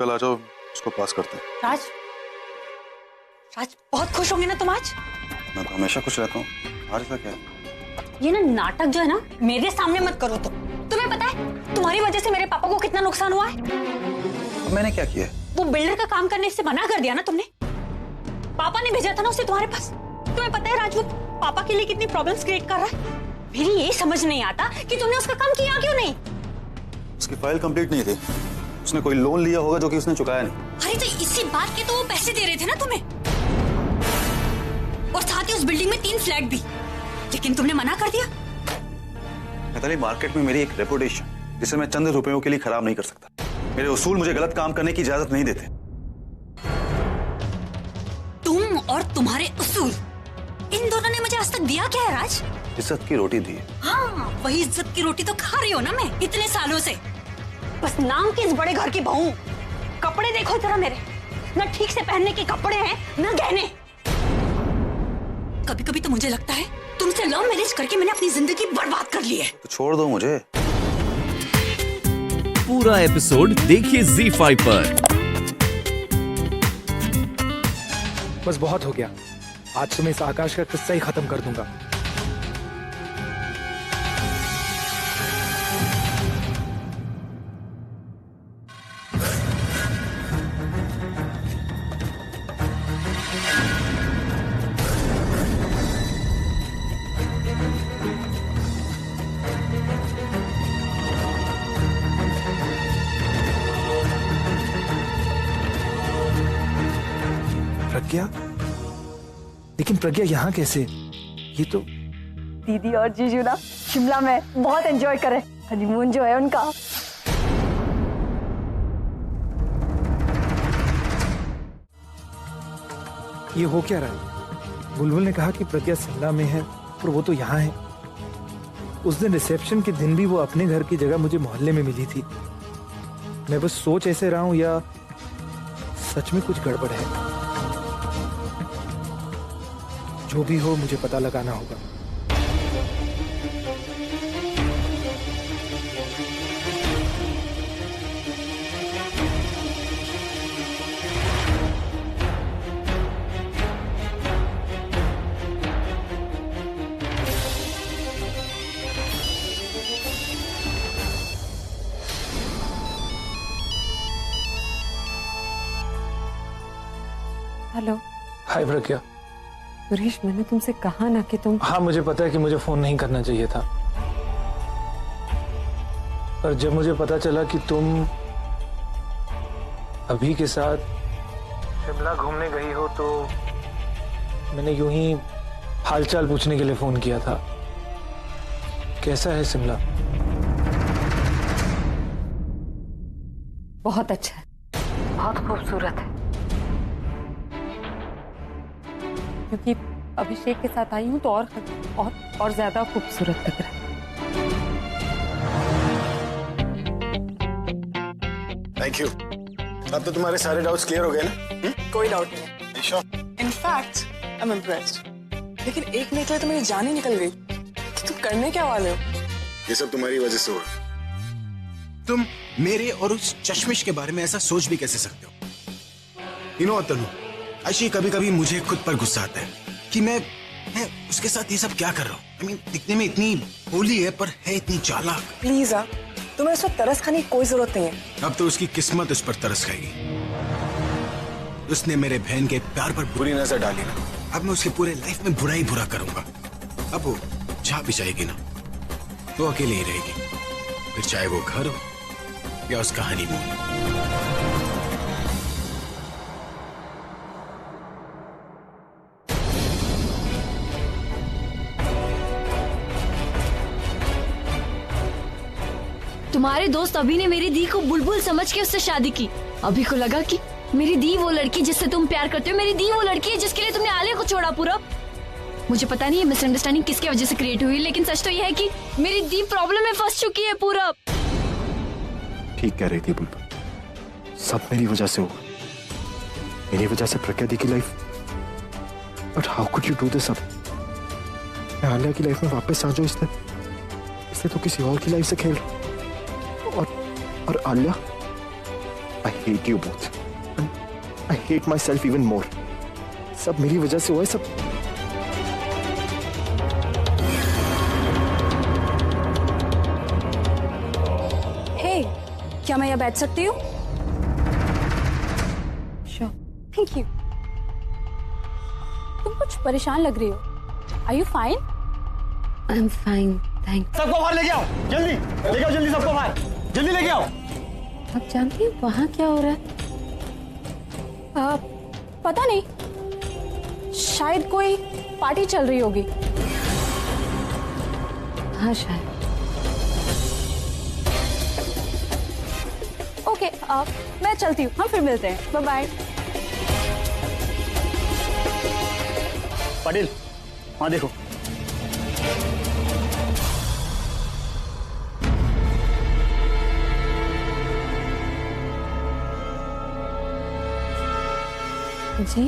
कल आ जाओ, उसको पास करते हैं। राज, राज बहुत खुश होंगे ना तुम आज? मैं तो हमेशा खुश रहता हूँ, आज ऐसा क्या है? ये ना नाटक जो है ना मेरे सामने मत करो तुम्हें पता है तुम्हारी वजह से मेरे पापा को कितना नुकसान हुआ है? मैंने क्या किया? वो बिल्डर का काम करने से मना कर दिया ना तुमने। पापा ने भेजा था ना उसे तुम्हारे पास। तुम्हें पता है राज वो पापा के लिए कितनी प्रॉब्लम्स क्रिएट कर रहा है। मेरी ये समझ नहीं आता कि तुमने उसका काम किया क्यों नहीं। उसकी फाइल कंप्लीट नहीं थी, उसने कोई लोन लिया होगा जो कि उसने चुकाया नहीं। अरे तो इसी बात के तो वो पैसे दे रहे थे ना तुम्हें, और साथ ही उस बिल्डिंग में 3 फ्लैट भी, लेकिन तुमने मना कर दिया। मिताली, मार्केट में मेरी एक रेपुटेशन जिसे मैं चंद रुपयों के लिए खराब नहीं कर सकता। मेरे उसूल मुझे गलत काम करने की इजाजत नहीं देते। तुम और तुम्हारे उसूल, इन दोनों ने मुझे आज तक दिया क्या है राज? इज्जत की रोटी दी है। हाँ, वही इज्जत की रोटी तो खा रही हो ना मैं इतने सालों से। बस नाम की इस बड़े घर की बहू। कपड़े देखो जरा मेरे, ना ठीक से पहनने के कपड़े हैं ना गहने। कभी कभी तो मुझे लगता है तुमसे लव मैरिज करके मैंने अपनी जिंदगी बर्बाद कर ली है। तो छोड़ दो मुझे। पूरा एपिसोड देखिए ZEE5 पर। बस बहुत हो गया, आज तो मैं इस आकाश का किस्सा ही खत्म कर दूंगा। प्रज्ञा? लेकिन प्रज्ञा यहाँ कैसे? ये तो दीदी और जीजू ना शिमला में बहुत एंजॉय करे, हनीमून जो है उनका। ये हो क्या रहा है? बुलबुल ने कहा कि प्रज्ञा शिमला में है और वो तो यहाँ है। उस दिन रिसेप्शन के दिन भी वो अपने घर की जगह मुझे मोहल्ले में मिली थी। मैं बस सोच ऐसे रहा हूं या सच में कुछ गड़बड़ है? जो भी हो मुझे पता लगाना होगा। हेलो। हाय प्रज्ञा। सुरेश, मैंने तुमसे कहा ना कि तुम। हाँ, मुझे पता है कि मुझे फोन नहीं करना चाहिए था, पर जब मुझे पता चला कि तुम अभी के साथ शिमला घूमने गई हो तो मैंने यूं ही हालचाल पूछने के लिए फोन किया था। कैसा है शिमला? बहुत अच्छा है, बहुत खूबसूरत है। क्योंकि अभिषेक के साथ आई हूँ तो और ज्यादा खूबसूरत लग रहा है। Thank you. अब तो तुम्हारे सारे डाउट्स क्लियर हो गए ना? कोई डाउट नहीं। In fact I am impressed. लेकिन एक मिनट के लिए तो मेरी जान ही निकल गई कि तुम करने क्या वाले हो। ये सब तुम्हारी वजह से हुआ। तुम मेरे और उस चश्मिश के बारे में ऐसा सोच भी कैसे सकते हो? यू नो तनु, अशी कभी कभी मुझे खुद पर गुस्सा आता है कि मैं उसके साथ ये सब क्या कर रहा हूँ। I mean, दिखने में इतनी भोली है पर है इतनी चालाक। प्लीज तुम्हें उस पर तरस खाने की कोई जरूरत नहीं है। अब तो उसकी किस्मत उस पर तरस खाएगी। उसने मेरे बहन के प्यार पर बुरी नजर डाली ना, अब मैं उसके पूरे लाइफ में बुरा ही बुरा करूंगा। अब वो जहाँ भी जाएगी ना वो अकेले ही रहेगी, फिर चाहे वो घर हो या उसका हनीमून। तुम्हारे दोस्त अभी ने मेरी दी को बुलबुल समझ के उससे शादी की। अभी को लगा कि मेरी दी वो लड़की जिससे तुम प्यार करते हो, मेरी दी वो लड़की है जिसके लिए तुमने आलिया को छोड़ा। पूरा मुझे पता नहीं ये मिसअंडरस्टैंडिंग किसकी वजह से क्रिएट हुई, लेकिन सच तो ये है कि मेरी दी प्रॉब्लम में फंस चुकी है। पूरा ठीक कह रही थी बुलबुल, सब मेरी वजह से हुआ, मेरी वजह से प्रज्ञा दी की life. But how could you do this? अब मैं आलिया की लाइफ में वापस आ जाऊं, इसने तो किसी और की लाइफ से खेल। और आलिया, आई hate you both. And I hate myself even more. सब मेरी वजह से हुआ है सब. हे, क्या मैं यहाँ बैठ सकती हूँ? Sure. Thank you. तुम कुछ परेशान लग रही हो। Are you fine? I'm fine, thanks. सबको बाहर लेके आओ, जल्दी लेके आओ, जल्दी सबको बाहर, जल्दी लेके आओ। आप जानती हैं वहाँ क्या हो रहा है? पता नहीं, शायद कोई पार्टी चल रही होगी। हाँ शायद। ओके, मैं चलती हूँ, हम फिर मिलते हैं। Bye bye. पाटिल, वहाँ देखो। जी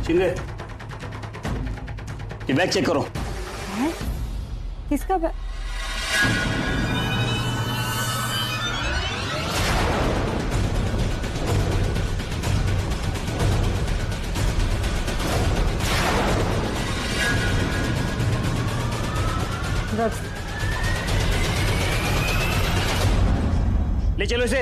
शिंदे, ये बैग चेक करो। किसका ले चलो इसे।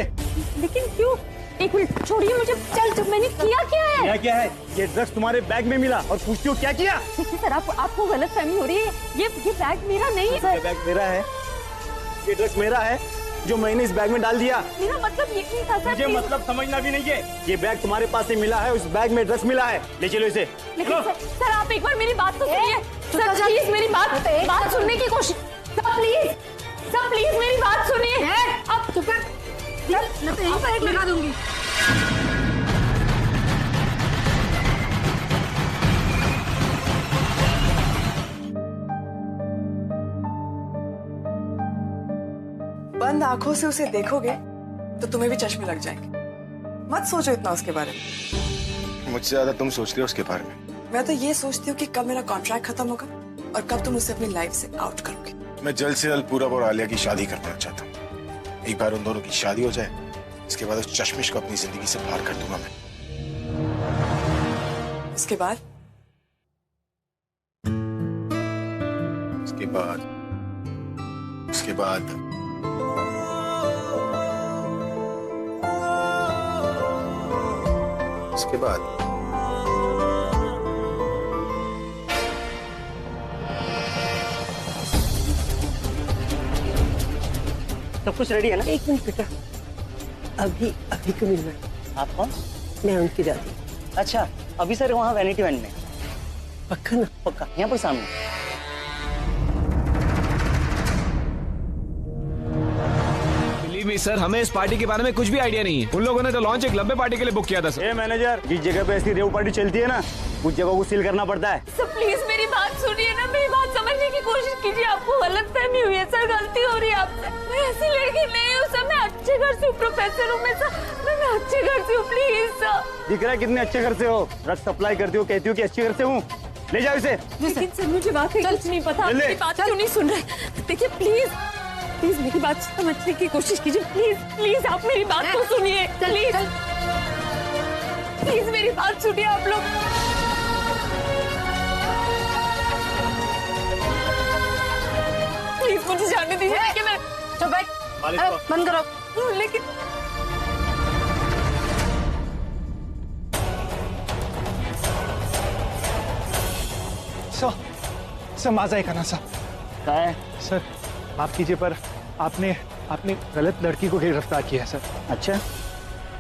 लेकिन क्यों? एक मिनट छोड़िए मुझे। चल, मैंने किया क्या है? क्या है? ये ड्रग्स तुम्हारे बैग में मिला और पूछती हो क्या किया? देखिए सर, आपको गलतफहमी हो रही है। ये बैग मेरा नहीं है ये बैग मेरा है, ये ड्रग्स मेरा है जो मैंने इस बैग में डाल दिया। मेरा मतलब ये नहीं था सर। मुझे मतलब समझना भी नहीं है। ये बैग तुम्हारे पास से मिला है, उस बैग में ड्रग्स मिला है। ले चलो इसे। लेकिन सर आप एक बार मेरी बात तो सुनिए। सर प्लीज मेरी बात सुनने की कोशिश। सर प्लीज मेरी बात सुनिए। आप चुप कर। मैं तो यहीं पर एक लगा दूंगी। बंद आंखों से उसे देखोगे तो तुम्हें भी चश्मे लग जाएंगे। मत सोचो इतना उसके बारे में। मुझसे ज्यादा तुम सोच रहे हो उसके बारे में। मैं तो ये सोचती हूँ कि कब मेरा कॉन्ट्रैक्ट खत्म होगा और कब तुम उसे अपनी लाइफ से आउट करोगे। मैं जल्द से जल्द पूरब और आलिया की शादी करना चाहता हूँ। एक बार उन दोनों की शादी हो जाए, इसके बाद उस चश्मिश को अपनी जिंदगी से बाहर कर दूंगा मैं। उसके बाद उसके बाद उसके बाद उसके बाद सब कुछ रेडी है ना? एक मिनट बेटा, अभी क्यों मिलना है? आप कौन? मैं उनकी दादी। अच्छा, अभी सर वहाँ वैनिटी वैन में। पक्का ना? पक्का, यहाँ पर सामने। सर हमें इस पार्टी के बारे में कुछ भी आइडिया नहीं है। उन लोगों ने तो लॉन्च एक लंबे पार्टी के लिए बुक किया था सर। ए मैनेजर, जिस जगह पे ऐसी रेव पार्टी चलती है ना, उस जगह को सील करना पड़ता है। सर प्लीज मेरी बात सुनिए ना, मेरी बात समझने की कोशिश कीजिए। आपको गलतफहमी हुई है सर, गलती हो रही है आपसे। मैं ऐसी लड़की नहीं हूँ सर, मैं अच्छे घर से हूँ, प्रोफेसर हूँ मैं सर, मैं अच्छे घर से हूँ, प्लीज सर। दिख रहा है कितने अच्छे घर से हो। ड्रग्स सप्लाई करती हो, कहती हो कि अच्छे घर से हूँ। ले जाओ इसे। लेकिन सर मुझे वाकई कुछ नहीं पता। मेरी बात क्यों नहीं सुन रहे? देखिए प्लीज मेरी बात समझने की कोशिश कीजिए। प्लीज आप मेरी बात तो सुनिए। प्लीज मेरी बात सुनिए आप लोग। प्लीज मुझे जाने दीजिए कि मैं बंद करो। लेकिन सर माजा है ना सर। क्या है? सर माफ कीजिए पर आपने गलत लड़की को गिरफ्तार किया है सर। अच्छा,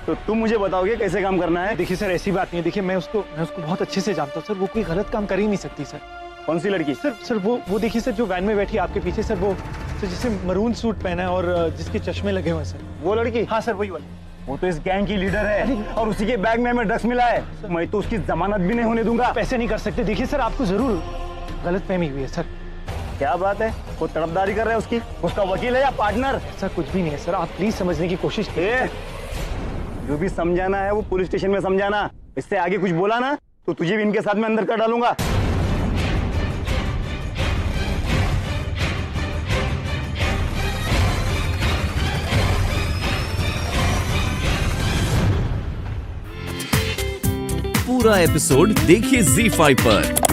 तो तुम मुझे बताओगे कैसे काम करना है? देखिए सर ऐसी बात नहीं है। देखिए मैं उसको बहुत अच्छे से जानता हूँ सर। वो कोई गलत काम कर ही नहीं सकती सर। कौन सी लड़की? सर वो देखिए सर, जो वैन में बैठी आपके पीछे सर, वो सर जिसने मरून सूट पहना है और जिसके चश्मे लगे हुए हैं सर। वो लड़की? हाँ सर वही वाली। वो तो इस गैंग की लीडर है और उसी के बैग में हमें ड्रग्स मिला है। मैं तो उसकी जमानत भी नहीं होने दूंगा। ऐसे नहीं कर सकते। देखिए सर आपको जरूर गलतफहमी हुई है सर। क्या बात है? वो तड़पदारी कर रहा है उसकी? उसका वकील है या पार्टनर? सर कुछ भी नहीं है सर, आप प्लीज समझने की कोशिश कीजिए। जो भी समझाना है वो पुलिस स्टेशन में समझाना। इससे आगे कुछ बोला ना तो तुझे भी इनके साथ में अंदर कर डालूंगा। पूरा एपिसोड देखिए ZEE5 पर।